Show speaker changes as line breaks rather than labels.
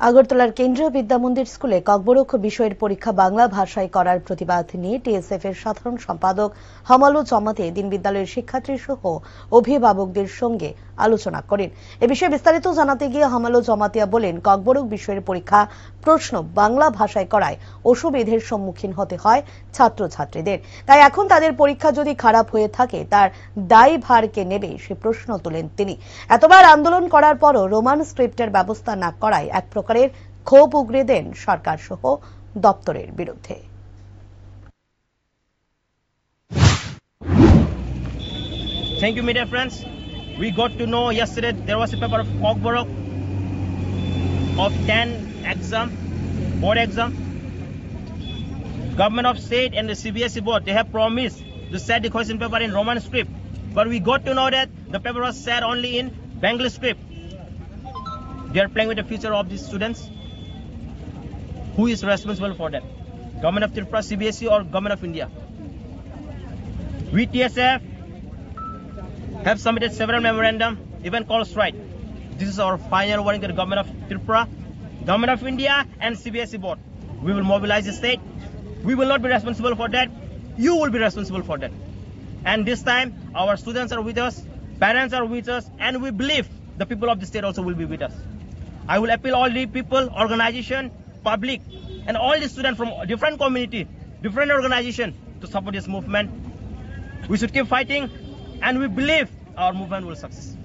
আগরতলার কেন্দ্রীয় বিদ্যামন্দির স্কুলে ককবরক বিষয়ের পরীক্ষা বাংলা ভাষায় করার প্রতিবাদ নিয়ে টিএসএফ এর সাধারণ সম্পাদক হমালু জমাতে দিন বিদ্যালয়ের শিক্ষার্থী সহ অভিভাবকদের সঙ্গে আলোচনা করেন। এ বিষয়ে বিস্তারিত জানাতে গিয়ে হমালু জমাতিয়া বলেন, ককবরক বিষয়ের পরীক্ষা প্রশ্ন বাংলা ভাষায় করায় অসুবিধার সম্মুখীন হতে হয় ছাত্রছাত্রীদের। তাই এখন তাদের পরীক্ষা যদি খারাপ হয়ে থাকে তার দায়ভার কে নেবে সে প্রশ্ন তোলেন তিনি। এতবার আন্দোলন করার পরও রোমান স্ক্রিপ্টের ব্যবস্থা না করায় এক প্রকারের ক্ষোভ উগরে দেন সরকার সহ দপ্তরের বিরুদ্ধে।
Thank you, media friends. We got to know yesterday there was a paper of Kokborok of 10 exam, board exam. Government of state and the CBSE board, they have promised to set the question paper in Roman script. But we got to know that the paper was set only in Bengali script. They are playing with the future of these students. Who is responsible for that? Government of Tripura, CBSE or Government of India? We TSF have submitted several memorandum, even called strike. This is our final warning to the Government of Tripura, Government of India and CBSE board. We will mobilize the state. We will not be responsible for that. You will be responsible for that. And this time, our students are with us, parents are with us, and we believe the people of the state also will be with us. I will appeal all the people, organization, public, and all the students from different community, different organization to support this movement. We should keep fighting, and we believe our movement will succeed.